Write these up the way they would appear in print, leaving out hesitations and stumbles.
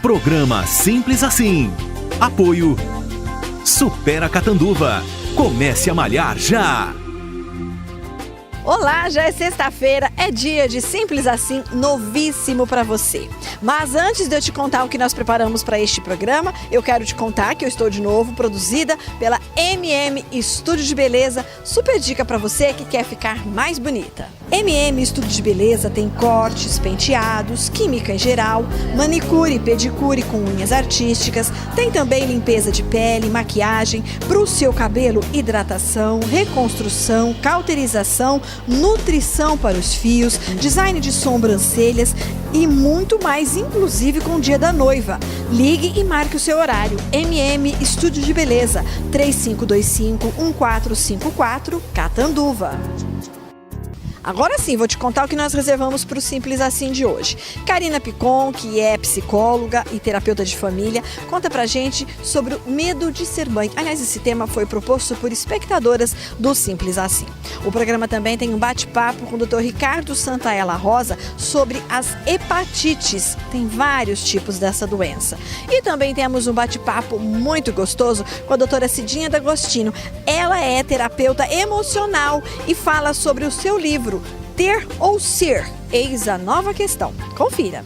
Programa Simples Assim. Apoio Supera Catanduva. Comece a malhar já! Olá, já é sexta-feira, é dia de Simples Assim, novíssimo para você. Mas antes de eu te contar o que nós preparamos para este programa, eu quero te contar que eu estou de novo produzida pela MM Estúdio de Beleza, super dica para você que quer ficar mais bonita. MM Estúdio de Beleza tem cortes, penteados, química em geral, manicure e pedicure com unhas artísticas, tem também limpeza de pele, maquiagem, pro seu cabelo, hidratação, reconstrução, cauterização, nutrição para os fios, design de sobrancelhas e muito mais, inclusive com o dia da noiva. Ligue e marque o seu horário. MM Estúdio de Beleza, 3525-1454, Catanduva. Agora sim, vou te contar o que nós reservamos para o Simples Assim de hoje. Karina Picon, que é psicóloga e terapeuta de família, conta pra gente sobre o medo de ser mãe. Aliás, esse tema foi proposto por espectadoras do Simples Assim. O programa também tem um bate-papo com o Dr. Ricardo Santaella Rosa sobre as hepatites. Tem vários tipos dessa doença. E também temos um bate-papo muito gostoso com a doutora Cidinha D'Agostino. Ela é terapeuta emocional e fala sobre o seu livro Ter ou Ser? Eis a nova questão. Confira.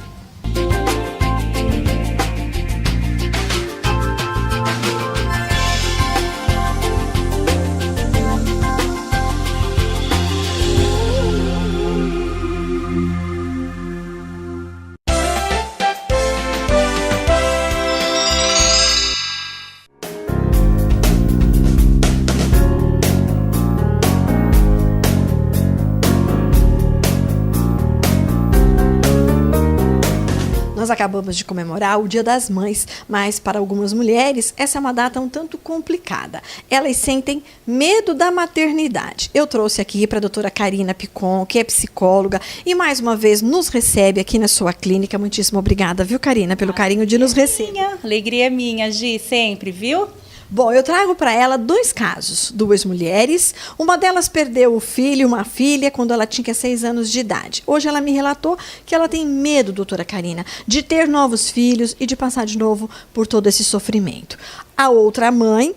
Nós acabamos de comemorar o Dia das Mães, mas para algumas mulheres essa é uma data um tanto complicada. Elas sentem medo da maternidade. Eu trouxe aqui para a doutora Karina Picon, que é psicóloga e mais uma vez nos recebe aqui na sua clínica. Muitíssimo obrigada, viu, Karina, pelo carinho de nos receber. Alegria minha, Gi, sempre, viu? Bom, eu trago para ela dois casos, duas mulheres. Uma delas perdeu o filho, uma filha, quando ela tinha 6 anos de idade. Hoje ela me relatou que ela tem medo, doutora Karina, de ter novos filhos e de passar de novo por todo esse sofrimento. A outra mãe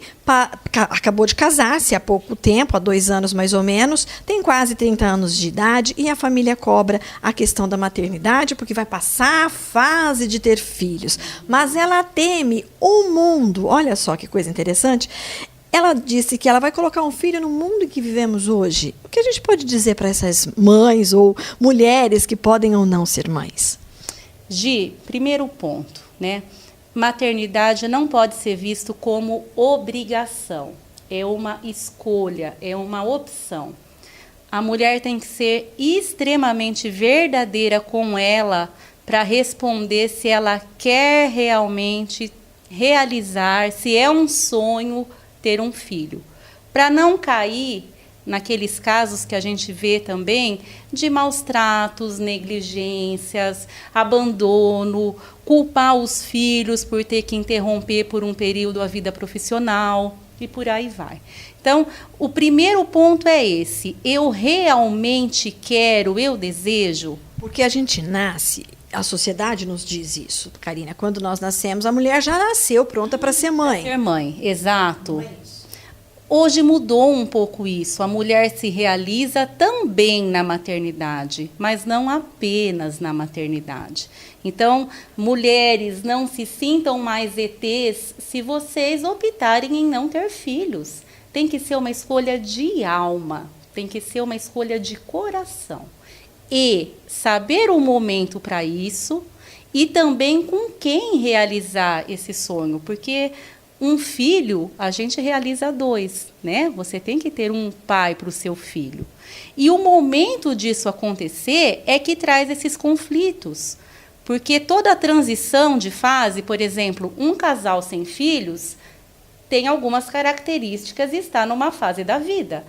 acabou de casar-se há pouco tempo, há 2 anos mais ou menos, tem quase 30 anos de idade e a família cobra a questão da maternidade porque vai passar a fase de ter filhos. Mas ela teme o mundo. Olha só que coisa interessante. Ela disse que ela vai colocar um filho no mundo em que vivemos hoje. O que a gente pode dizer para essas mães ou mulheres que podem ou não ser mães? Gi, primeiro ponto, né? Maternidade não pode ser visto como obrigação, é uma escolha, é uma opção. A mulher tem que ser extremamente verdadeira com ela para responder se ela quer realmente realizar, se é um sonho ter um filho. Para não cair naqueles casos que a gente vê também de maus tratos, negligências, abandono, culpar os filhos por ter que interromper por um período a vida profissional e por aí vai. Então, o primeiro ponto é esse: eu realmente quero, eu desejo. Porque a gente nasce, a sociedade nos diz isso, Karina, quando nós nascemos, a mulher já nasceu pronta para ser mãe. Ser mãe, exato. Hoje mudou um pouco isso. A mulher se realiza também na maternidade, mas não apenas na maternidade. Então, mulheres, não se sintam mais ETs se vocês optarem em não ter filhos. Tem que ser uma escolha de alma, tem que ser uma escolha de coração. E saber o momento para isso e também com quem realizar esse sonho, porque um filho, a gente realiza 2, né? Você tem que ter um pai para o seu filho. E o momento disso acontecer é que traz esses conflitos. Porque toda a transição de fase, por exemplo, um casal sem filhos, tem algumas características e está numa fase da vida.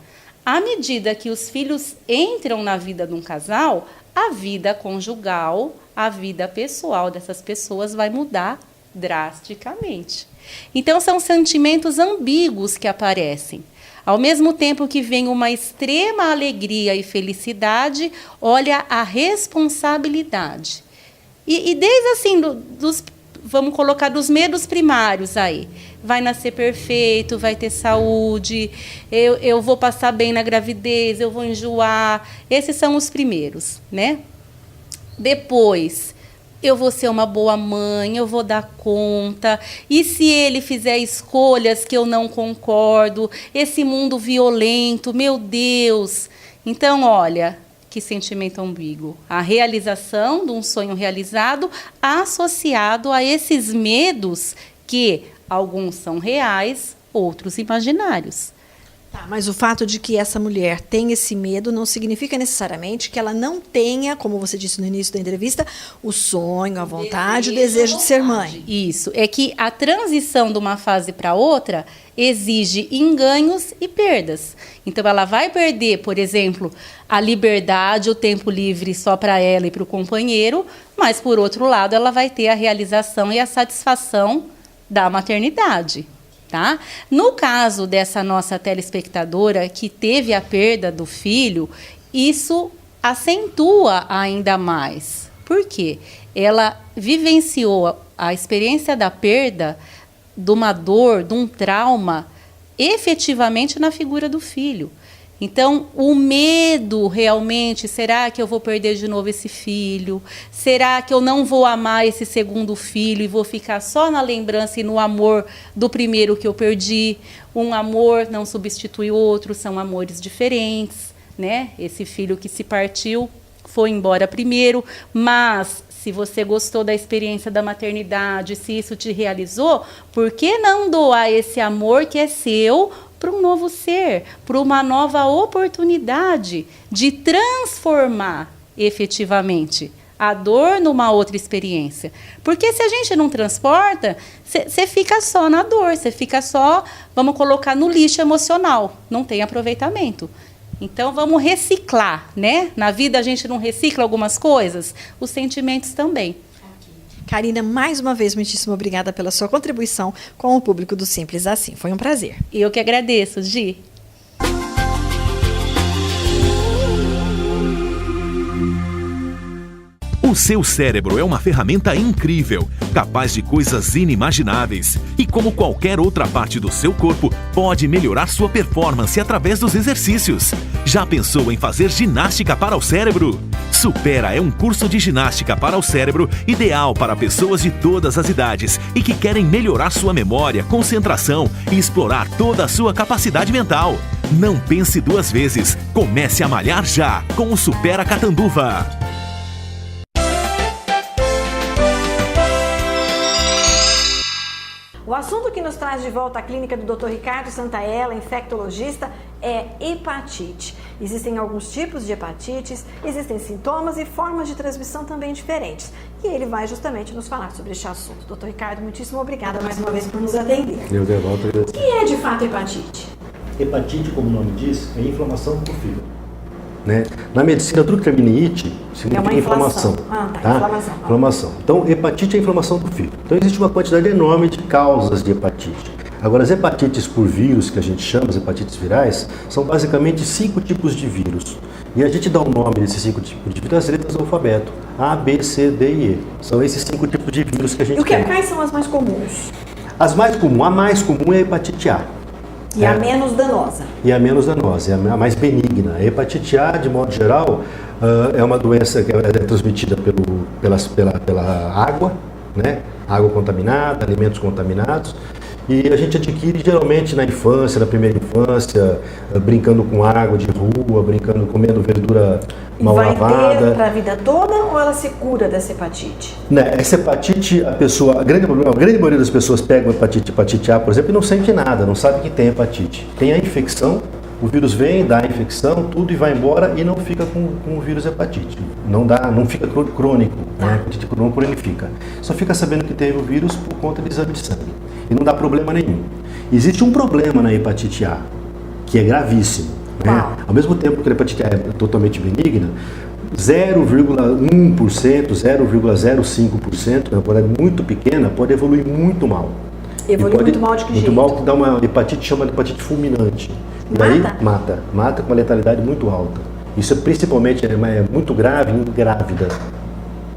À medida que os filhos entram na vida de um casal, a vida conjugal, a vida pessoal dessas pessoas vai mudar drasticamente. Então, são sentimentos ambíguos que aparecem. Ao mesmo tempo que vem uma extrema alegria e felicidade, olha a responsabilidade. E desde assim, vamos colocar dos medos primários aí. Vai nascer perfeito, vai ter saúde, eu vou passar bem na gravidez, eu vou enjoar. Esses são os primeiros, né? Depois, eu vou ser uma boa mãe, eu vou dar conta. E se ele fizer escolhas que eu não concordo, esse mundo violento, meu Deus. Então, olha, que sentimento ambíguo. A realização de um sonho realizado associado a esses medos que alguns são reais, outros imaginários. Tá, mas o fato de que essa mulher tem esse medo não significa necessariamente que ela não tenha, como você disse no início da entrevista, o sonho, a vontade, o desejo de ser mãe. Isso, é que a transição de uma fase para outra exige ganhos e perdas. Então, ela vai perder, por exemplo, a liberdade, o tempo livre só para ela e para o companheiro, mas, por outro lado, ela vai ter a realização e a satisfação da maternidade. Tá? No caso dessa nossa telespectadora que teve a perda do filho, isso acentua ainda mais. Por quê? Ela vivenciou a experiência da perda, de uma dor, de um trauma, efetivamente na figura do filho. Então, o medo realmente, será que eu vou perder de novo esse filho? Será que eu não vou amar esse segundo filho e vou ficar só na lembrança e no amor do primeiro que eu perdi? Um amor não substitui o outro, são amores diferentes, né? Esse filho que se partiu foi embora primeiro, mas se você gostou da experiência da maternidade, se isso te realizou, por que não doar esse amor que é seu para um novo ser, para uma nova oportunidade de transformar efetivamente a dor numa outra experiência? Porque se a gente não transporta, você fica só na dor, você fica só, vamos colocar no lixo emocional, não tem aproveitamento. Então, vamos reciclar, né? Na vida a gente não recicla algumas coisas, os sentimentos também. Karina, mais uma vez, muitíssimo obrigada pela sua contribuição com o público do Simples Assim. Foi um prazer. Eu que agradeço, Gi. O seu cérebro é uma ferramenta incrível, capaz de coisas inimagináveis. E como qualquer outra parte do seu corpo, pode melhorar sua performance através dos exercícios. Já pensou em fazer ginástica para o cérebro? Supera é um curso de ginástica para o cérebro ideal para pessoas de todas as idades e que querem melhorar sua memória, concentração e explorar toda a sua capacidade mental. Não pense duas vezes. Comece a malhar já com o Supera Catanduva. O assunto que nos traz de volta à clínica do Dr. Ricardo Santaella, infectologista, é hepatite. Existem alguns tipos de hepatites, existem sintomas e formas de transmissão também diferentes. E ele vai justamente nos falar sobre este assunto. Dr. Ricardo, muitíssimo obrigada mais uma vez por nos atender. Eu devolvo. O que é de fato hepatite? Hepatite, como o nome diz, é inflamação do fígado. Né? Na medicina, tudo que termina em ite significa inflamação. Inflamação. Então, hepatite é inflamação do fígado. Então, existe uma quantidade enorme de causas de hepatite. Agora, as hepatites por vírus, que a gente chama, as hepatites virais, são basicamente 5 tipos de vírus. E a gente dá o nome desses 5 tipos de vírus às letras do alfabeto. A, B, C, D e E. São esses 5 tipos de vírus que a gente tem. E quais são as mais comuns? A mais comum é a hepatite A. E a menos danosa. E a menos danosa, é a mais benigna. A hepatite A, de modo geral, é uma doença que é transmitida pela água, né? Água contaminada, alimentos contaminados. E a gente adquire geralmente na infância, na primeira infância, brincando com água de rua, comendo verdura mal lavada. Vai ter para a vida toda ou ela se cura dessa hepatite? Né, essa hepatite, a grande maioria das pessoas pegam hepatite A, por exemplo, e não sente nada, não sabe que tem hepatite. Tem a infecção, o vírus vem, dá a infecção, tudo e vai embora e não fica com o vírus hepatite. Não fica crônico, né? A hepatite não cronifica. Só fica sabendo que teve o vírus por conta de exame de sangue. E não dá problema nenhum. Existe um problema na hepatite A, que é gravíssimo. Né? Ao mesmo tempo que a hepatite A é totalmente benigna, 0,1%, 0,05%, uma quantidade muito pequena, pode evoluir muito mal. Evolui muito mal de que jeito? Muito mal, que dá uma hepatite, chama de hepatite fulminante. E aí mata com uma letalidade muito alta. Isso é principalmente é muito grave em grávida.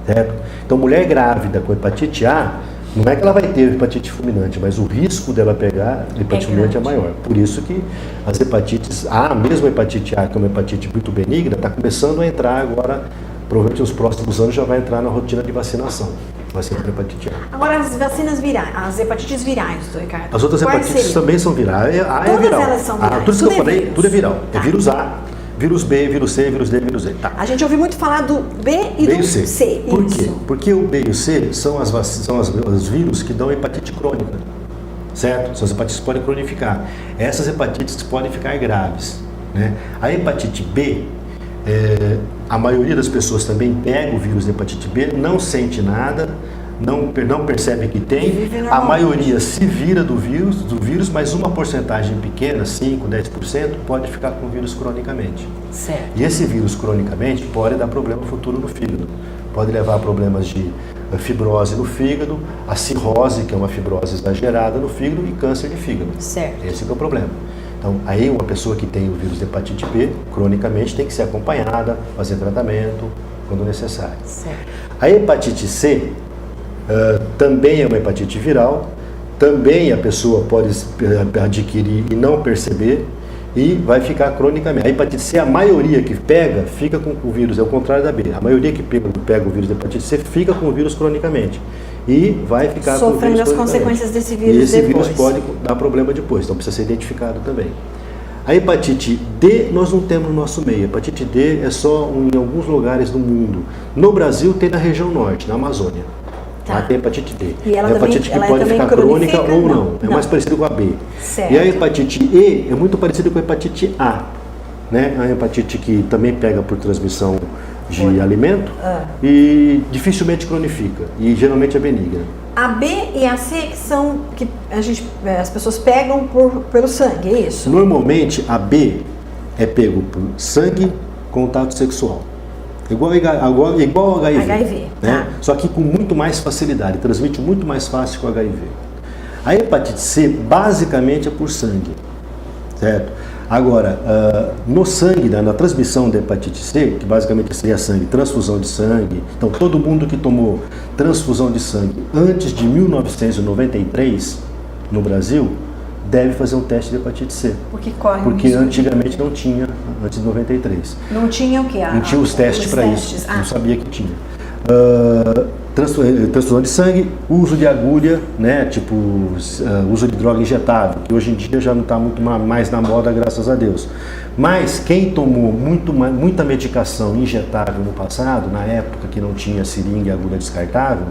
Certo? Então, mulher grávida com hepatite A, Não é que ela vai ter hepatite fulminante, mas o risco dela pegar hepatite fulminante é maior. Por isso que as hepatites A, mesmo a hepatite A, que é uma hepatite muito benigna, está começando a entrar agora, provavelmente nos próximos anos já vai entrar na rotina de vacinação. Vacina para hepatite A. Agora, as vacinas virais, as hepatites virais, doutor Ricardo. As outras hepatites também são virais. A é viral. Todas elas são virais. Tudo que eu falei, tudo é viral. Tá. É vírus A, vírus B, vírus C, vírus D, vírus E. Tá. A gente ouviu muito falar do B e do C. Por isso. quê? Porque o B e o C são os vírus que dão hepatite crônica, certo? São as hepatites que podem cronificar. Essas hepatites podem ficar graves, né? A hepatite B, a maioria das pessoas também pega o vírus da hepatite B, não sente nada, não percebe que tem, a maioria se vira do vírus, mas uma porcentagem pequena, 5, 10%, pode ficar com o vírus cronicamente. Certo. E esse vírus cronicamente pode dar problema futuro no fígado, pode levar a problemas de fibrose no fígado, a cirrose, que é uma fibrose exagerada no fígado, e câncer de fígado. Certo. Esse que é o problema. Então, aí uma pessoa que tem o vírus de hepatite B, cronicamente, tem que ser acompanhada, fazer tratamento quando necessário. Certo. A hepatite C também é uma hepatite viral, também a pessoa pode adquirir e não perceber e vai ficar cronicamente. A hepatite C, a maioria que pega, fica com o vírus, é o contrário da B. A maioria que pega o vírus da hepatite C fica com o vírus cronicamente. E vai ficar sofrendo as consequências desse vírus depois. E esse depois. vírus pode dar problema depois, então precisa ser identificado também. A hepatite D nós não temos no nosso meio. A hepatite D é só em alguns lugares do mundo. No Brasil tem na região norte, na Amazônia. Tá. Lá tem hepatite D. E ela é hepatite também, que pode ficar crônica ou não. É não. mais parecido com a B. Certo. E a hepatite E é muito parecido com a hepatite A. Né? É uma hepatite que também pega por transmissão de alimento e dificilmente cronifica. E geralmente é benigna. A B e a C que são que as pessoas pegam pelo sangue, é isso? Normalmente a B é pego por sangue, contato sexual. Igual ao HIV. Né? Tá. Só que com muito mais facilidade, transmite muito mais fácil que o HIV. A hepatite C basicamente é por sangue, certo? Agora, no sangue, na transmissão da hepatite C, que basicamente seria sangue, transfusão de sangue, então todo mundo que tomou transfusão de sangue antes de 1993 no Brasil, deve fazer um teste de hepatite C. Porque antigamente não tinha, antes de 93. Não tinha o quê? Não tinha os testes para isso, não sabia que tinha. Transfusão de sangue, uso de agulha, né, tipo uso de droga injetável, que hoje em dia já não está muito mais na moda, graças a Deus. Mas quem tomou muita medicação injetável no passado, na época que não tinha seringa e agulha descartável,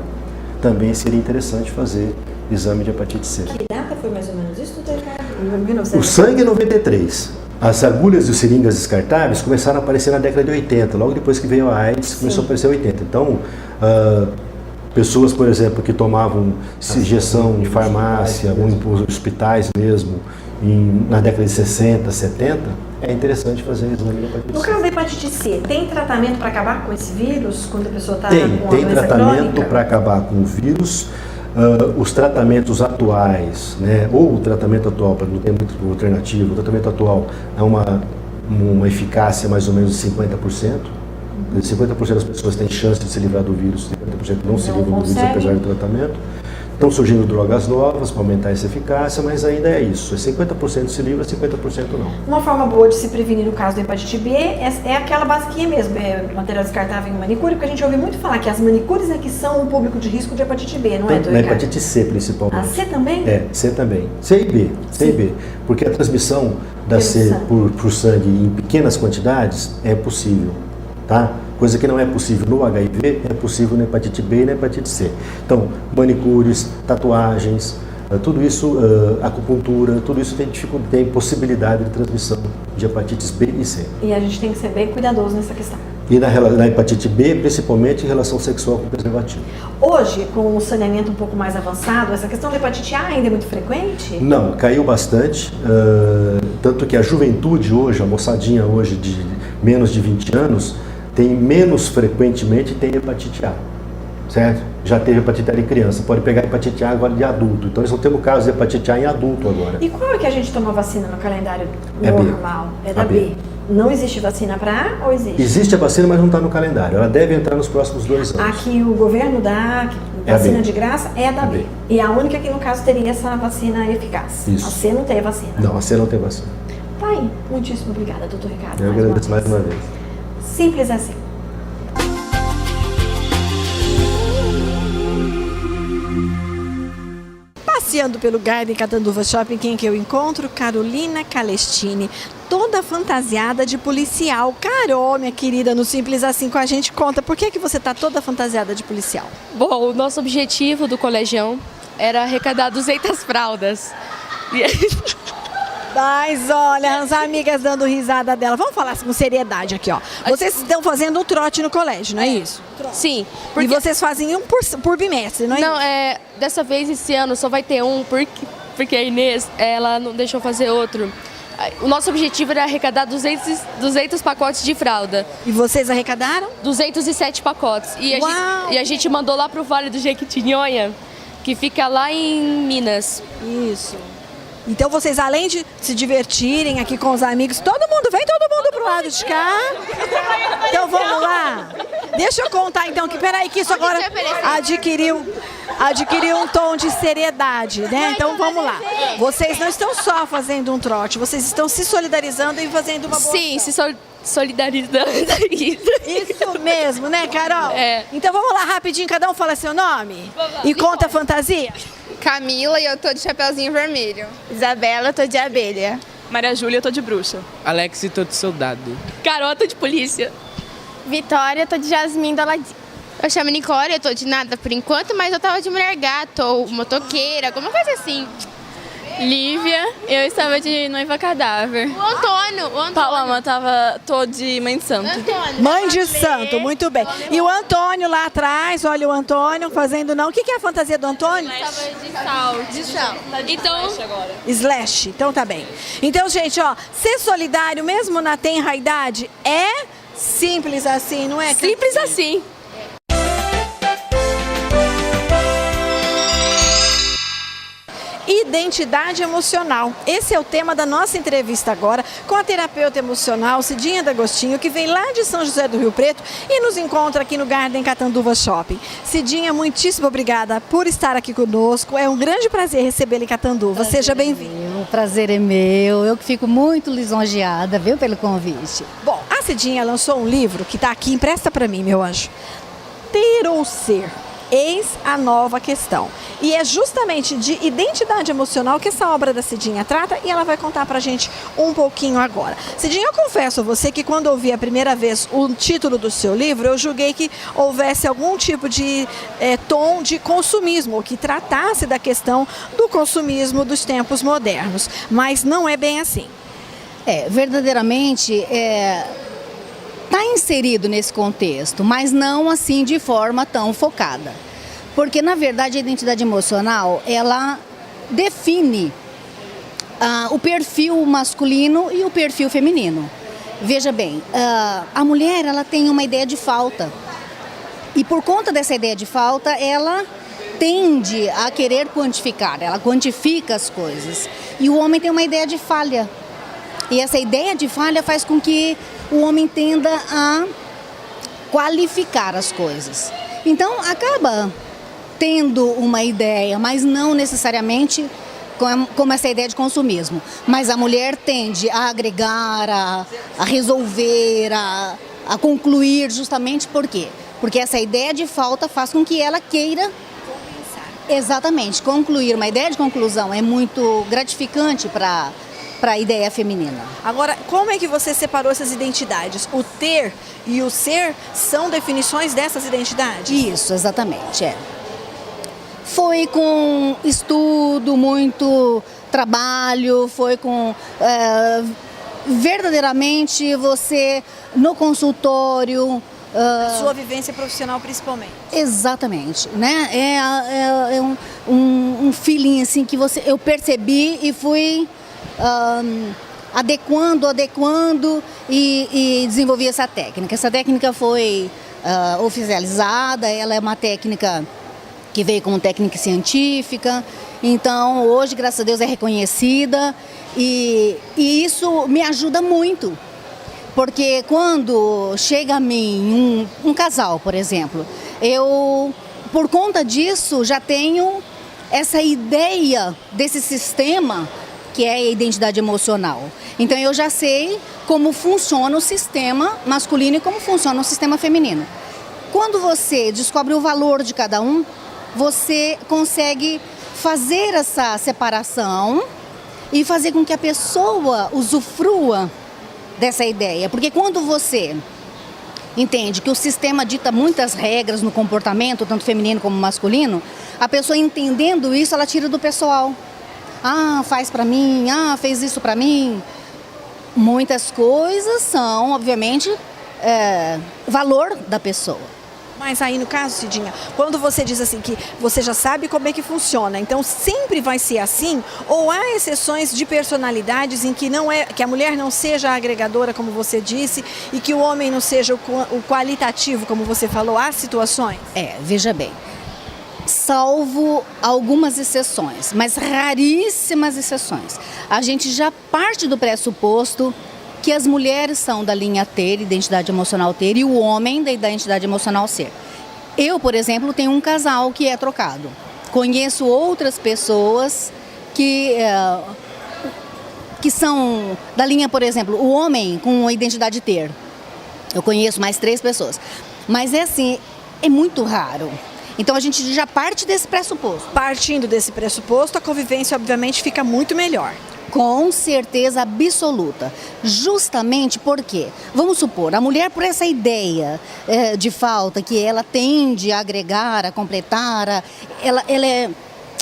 também seria interessante fazer exame de hepatite C. Que data foi mais ou menos isso, doutor Ricardo? O sangue é 93. As agulhas e seringas descartáveis começaram a aparecer na década de 80, logo depois que veio a AIDS, começou a aparecer em 80. Então, pessoas, por exemplo, que tomavam injeção em farmácia, ou em hospitais mesmo, na década de 60, 70, é interessante fazer exame de hepatite C. No caso da hepatite C, tem tratamento para acabar com esse vírus, quando a pessoa está com a Tem doença tratamento para acabar com o vírus. Os tratamentos atuais, né, ou o tratamento atual, para não ter muito alternativo, o tratamento atual é uma eficácia mais ou menos de 50%. 50% das pessoas têm chance de se livrar do vírus, 50% não se livram do vírus apesar do tratamento. Estão surgindo drogas novas para aumentar essa eficácia, mas ainda é isso. É 50% se livra, 50% não. Uma forma boa de se prevenir no caso da hepatite B é aquela basiquinha mesmo, material descartável em manicure, porque a gente ouve muito falar que as manicures é que são o público de risco de hepatite B, não é, doutor Na Ricardo? hepatite C, principalmente. A C também? C também. C e B. C e B. Porque a transmissão da C por sangue em pequenas quantidades é possível, tá? Coisa que não é possível no HIV, é possível na hepatite B e na hepatite C. Então, manicures, tatuagens, tudo isso, acupuntura, tudo isso tem possibilidade de transmissão de hepatites B e C. E a gente tem que ser bem cuidadoso nessa questão. E na hepatite B, principalmente em relação sexual com preservativo. Hoje, com o saneamento um pouco mais avançado, essa questão da hepatite A ainda é muito frequente? Não, caiu bastante. Tanto que a juventude hoje, a moçadinha hoje de menos de 20 anos, tem menos frequentemente tem hepatite A, certo? Já teve hepatite A em criança, pode pegar hepatite A agora de adulto. Então nós não temos casos de hepatite A em adulto agora. E qual é que a gente toma vacina no calendário É B. normal? É da B. Não existe vacina para A ou existe? Existe a vacina, mas não está no calendário. Ela deve entrar nos próximos 2 anos. A que o governo dá, Vacina de graça é a da B. B. E a única que, no caso, teria essa vacina eficaz. Isso. A C não tem vacina. Não, a C não tem vacina. Tá aí. Muitíssimo obrigada, doutor Ricardo. Eu agradeço mais uma vez. Simples assim. Passeando pelo Garden Catanduva Shopping, quem que eu encontro? Carolina Calestini, toda fantasiada de policial. Carol, minha querida, no Simples Assim com a gente, conta, por que você tá toda fantasiada de policial? Bom, o nosso objetivo do colegião era arrecadar 200 fraldas. Mas olha, as amigas dando risada dela. Vamos falar com seriedade aqui, ó. Vocês estão fazendo um trote no colégio, não é isso? Sim. E vocês fazem um por bimestre, não é? Não, dessa vez, esse ano, só vai ter um, porque a Inês, ela não deixou fazer outro. O nosso objetivo era arrecadar 200 pacotes de fralda. E vocês arrecadaram? 207 pacotes. E a gente mandou lá pro Vale do Jequitinhonha, que fica lá em Minas. Isso. Então vocês, além de se divertirem aqui com os amigos, todo mundo pro lado de cá. Então vamos lá. Deixa eu contar então que, peraí, que isso agora adquiriu um tom de seriedade, né? Então vamos lá. Vocês não estão só fazendo um trote, vocês estão se solidarizando e fazendo uma boa Sim, ação. se solidarizando. Isso mesmo, né, Carol? É. Então vamos lá rapidinho, cada um fala seu nome e conta a fantasia. Camila e eu tô de chapeuzinho vermelho. Isabela, eu tô de abelha. Maria Júlia, eu tô de bruxa. Alex, tô de soldado. Carol, tô de polícia. Vitória, eu tô de Jasmine do Aladim. Eu chamo Nicole, eu tô de nada por enquanto, mas eu tava de mulher gato ou motoqueira, alguma coisa assim. Lívia, eu estava de noiva cadáver. O Antônio. Paloma, tô de mãe de santo. Antônio. Mãe de santo, muito bem. E o Antônio lá atrás, olha o Antônio fazendo não. O que é a fantasia do Antônio? De sal. Então, Slash, então tá bem. Então, gente, ó, ser solidário mesmo na tenra idade é simples assim, não é? simples assim. Identidade emocional. Esse é o tema da nossa entrevista agora com a terapeuta emocional Cidinha D'Agostinho, que vem lá de São José do Rio Preto e nos encontra aqui no Garden Catanduva Shopping. Cidinha, muitíssimo obrigada por estar aqui conosco. É um grande prazer recebê-la em Catanduva. Seja bem-vinda. O prazer é meu. Eu que fico muito lisonjeada, viu, pelo convite. Bom, a Cidinha lançou um livro que está aqui, empresta para mim, meu anjo. Ter ou ser? Eis a nova questão. E é justamente de identidade emocional que essa obra da Cidinha trata e ela vai contar pra gente um pouquinho agora. Cidinha, eu confesso a você que quando ouvi a primeira vez o título do seu livro, eu julguei que houvesse algum tipo de tom de consumismo, que tratasse da questão do consumismo dos tempos modernos. Mas não é bem assim. Verdadeiramente, está inserido nesse contexto, mas não assim de forma tão focada. Porque, na verdade, a identidade emocional, ela define o perfil masculino e o perfil feminino. Veja bem, a mulher, ela tem uma ideia de falta. E por conta dessa ideia de falta, ela tende a querer quantificar, ela quantifica as coisas. E o homem tem uma ideia de falha. E essa ideia de falha faz com que o homem tenda a qualificar as coisas. Então, acaba tendo uma ideia, mas não necessariamente como essa ideia de consumismo. Mas a mulher tende a agregar, a resolver, a concluir, justamente por quê? Porque essa ideia de falta faz com que ela queira compensar. Exatamente, concluir. Uma ideia de conclusão é muito gratificante para a ideia feminina. Agora, como é que você separou essas identidades? O ter e o ser são definições dessas identidades? Isso, exatamente, Foi com estudo, muito trabalho, foi com verdadeiramente você no consultório. Sua vivência profissional principalmente. Exatamente, né? É um feeling assim que eu percebi e fui adequando e desenvolvi essa técnica. Essa técnica foi oficializada, ela é uma técnica que veio como técnica científica, então hoje, graças a Deus, é reconhecida e isso me ajuda muito, porque quando chega a mim um casal, por exemplo, eu por conta disso, já tenho essa ideia desse sistema que é a identidade emocional. Então eu já sei como funciona o sistema masculino e como funciona o sistema feminino. Quando você descobre o valor de cada um, você consegue fazer essa separação e fazer com que a pessoa usufrua dessa ideia. Porque quando você entende que o sistema dita muitas regras no comportamento, tanto feminino como masculino, a pessoa entendendo isso, ela tira do pessoal. Ah, faz pra mim, fez isso pra mim. Muitas coisas são, obviamente, valor da pessoa. Mas aí no caso, Cidinha, quando você diz assim que você já sabe como é que funciona, então sempre vai ser assim? Ou há exceções de personalidades em que que a mulher não seja a agregadora, como você disse, e que o homem não seja o qualitativo, como você falou? Há situações? Veja bem, salvo algumas exceções, mas raríssimas exceções. A gente já parte do pressuposto que as mulheres são da linha ter, identidade emocional ter, e o homem da identidade emocional ser. Eu, por exemplo, tenho um casal que é trocado. Conheço outras pessoas que são da linha, por exemplo, o homem com a identidade ter. Eu conheço mais 3 pessoas. Mas é assim, é muito raro. Então a gente já parte desse pressuposto. Partindo desse pressuposto, a convivência obviamente fica muito melhor. Com certeza absoluta. Justamente porque, vamos supor, a mulher por essa ideia de falta, que ela tende a agregar, a completar, ela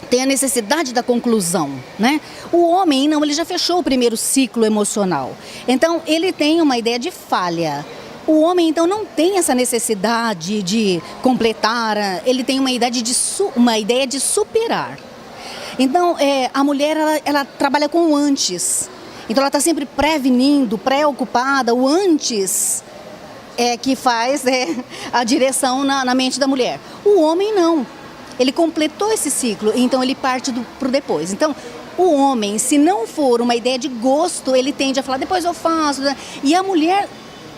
tem a necessidade da conclusão, né? O homem não, ele já fechou o primeiro ciclo emocional. Então ele tem uma ideia de falha. O homem, então, não tem essa necessidade de completar, ele tem uma ideia de superar. Então, a mulher, ela trabalha com o antes. Então, ela está sempre prevenindo, preocupada. O antes é que faz a direção na mente da mulher. O homem, não. Ele completou esse ciclo, então ele parte para o depois. Então, o homem, se não for uma ideia de gosto, ele tende a falar, depois eu faço. E a mulher,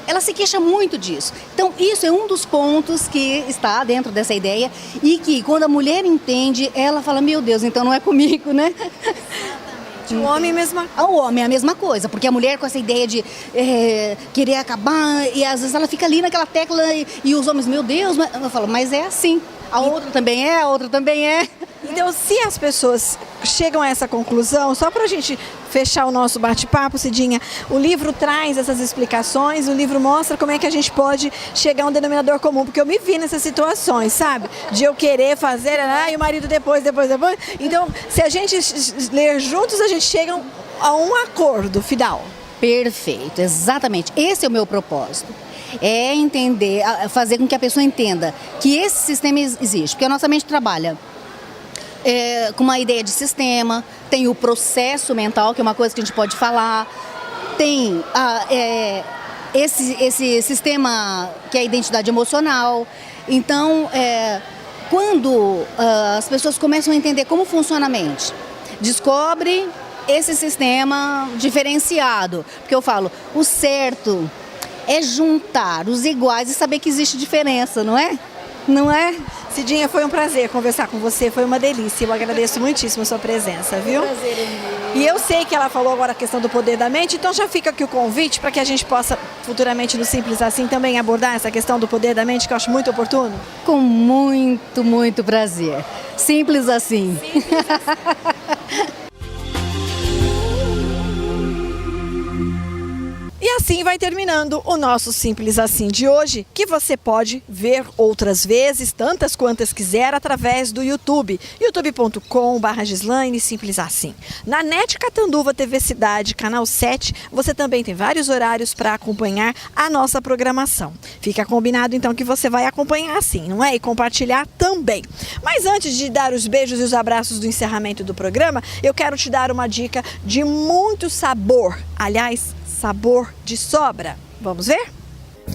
ela se queixa muito disso. Então, isso é um dos pontos que está dentro dessa ideia e que, quando a mulher entende, ela fala, meu Deus, então não é comigo, né? O homem O homem é a mesma coisa, porque a mulher com essa ideia de querer acabar, e às vezes ela fica ali naquela tecla e os homens, meu Deus, eu falo, mas é assim. A outra também é, a outra também é. Então, se as pessoas chegam a essa conclusão, só para a gente fechar o nosso bate-papo, Cidinha, o livro traz essas explicações, o livro mostra como é que a gente pode chegar a um denominador comum, porque eu me vi nessas situações, sabe? De eu querer fazer, e o marido depois. Então, se a gente ler juntos, a gente chega a um acordo final. Perfeito, exatamente. Esse é o meu propósito. É entender, fazer com que a pessoa entenda que esse sistema existe, porque a nossa mente trabalha com uma ideia de sistema, tem o processo mental, que é uma coisa que a gente pode falar, tem esse sistema que é a identidade emocional. Então, quando as pessoas começam a entender como funciona a mente, descobre esse sistema diferenciado, porque eu falo, o certo é juntar os iguais e saber que existe diferença, não é? Não é? Cidinha, foi um prazer conversar com você, foi uma delícia. Eu agradeço muitíssimo a sua presença, viu? Prazer, Emília. E eu sei que ela falou agora a questão do poder da mente, então já fica aqui o convite para que a gente possa futuramente no Simples Assim também abordar essa questão do poder da mente, que eu acho muito oportuno. Com muito, muito prazer. Simples assim. Simples assim. E assim vai terminando o nosso Simples Assim de hoje, que você pode ver outras vezes, tantas quantas quiser, através do YouTube, youtube.com/Gislaine Simples Assim. Na NET Catanduva TV Cidade, canal 7, você também tem vários horários para acompanhar a nossa programação. Fica combinado então que você vai acompanhar sim, não é? E compartilhar também. Mas antes de dar os beijos e os abraços do encerramento do programa, eu quero te dar uma dica de muito sabor. Aliás, sabor de sobra. Vamos ver?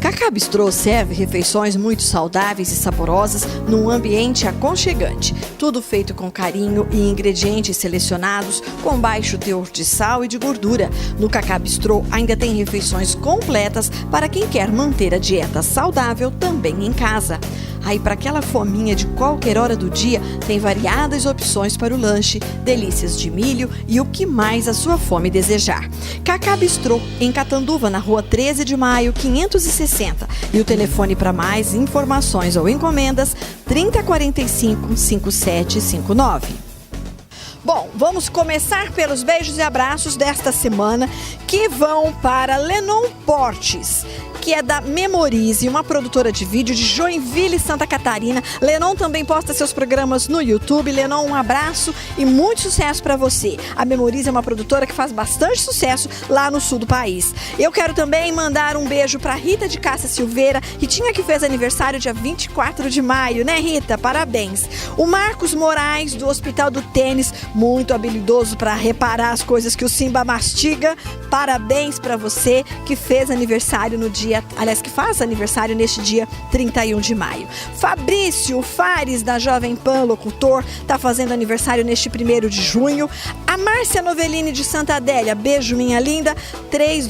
Cacá Bistrô serve refeições muito saudáveis e saborosas num ambiente aconchegante. Tudo feito com carinho e ingredientes selecionados com baixo teor de sal e de gordura. No Cacá Bistrô ainda tem refeições completas para quem quer manter a dieta saudável também em casa. Aí para aquela fominha de qualquer hora do dia, tem variadas opções para o lanche, delícias de milho e o que mais a sua fome desejar. Cacá Bistrô, em Catanduva, na rua 13 de maio, 560. E o telefone para mais informações ou encomendas, 3045-5759. Bom, vamos começar pelos beijos e abraços desta semana, que vão para Lenon Portes, que é da Memorize, uma produtora de vídeo de Joinville, Santa Catarina. Lenon também posta seus programas no YouTube. Lenon, um abraço e muito sucesso para você. A Memorize é uma produtora que faz bastante sucesso lá no sul do país. Eu quero também mandar um beijo para Rita de Cássia Silveira, Ritinha, que fez aniversário dia 24 de maio, né, Rita? Parabéns. O Marcos Moraes, do Hospital do Tênis, muito habilidoso para reparar as coisas que o Simba mastiga. Parabéns para você que fez aniversário no dia, aliás, que faz aniversário neste dia 31 de maio. Fabrício Fares, da Jovem Pan, locutor, está fazendo aniversário neste 1º de junho. A Márcia Novellini, de Santa Adélia, beijo minha linda, 3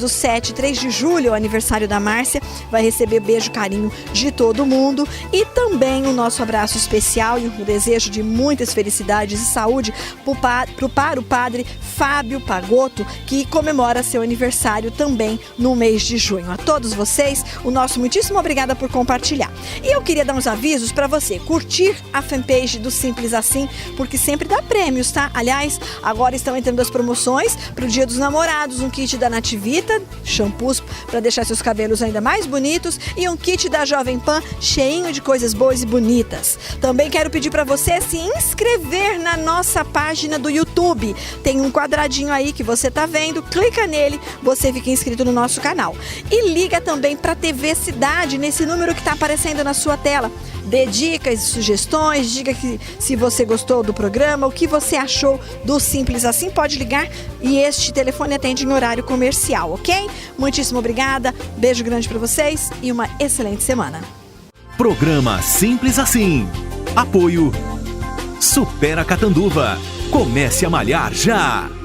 de julho é o aniversário da Márcia, vai receber beijo, carinho de todo mundo. E também o nosso abraço especial e um desejo de muitas felicidades e saúde para o padre Fábio Pagotto, que comemora seu aniversário também no mês de junho. A todos vocês, o nosso muitíssimo obrigada por compartilhar. E eu queria dar uns avisos para você curtir a fanpage do Simples Assim, porque sempre dá prêmios, tá? Aliás, agora estão entrando as promoções para o Dia dos Namorados, um kit da Nativita, shampoos para deixar seus cabelos ainda mais bonitos, e um kit da Jovem Pan cheinho de coisas boas e bonitas. Também quero pedir para você se inscrever na nossa página do YouTube. Tem um quadradinho aí que você tá vendo, clica nele, você fica inscrito no nosso canal. E liga também para a TV Cidade, nesse número que está aparecendo na sua tela. Dê dicas e sugestões, diga que se você gostou do programa, o que você achou do Simples Assim, pode ligar e este telefone atende em horário comercial, ok? Muitíssimo obrigada, beijo grande para vocês e uma excelente semana. Programa Simples Assim. Apoio Supera Catanduva. Comece a malhar já!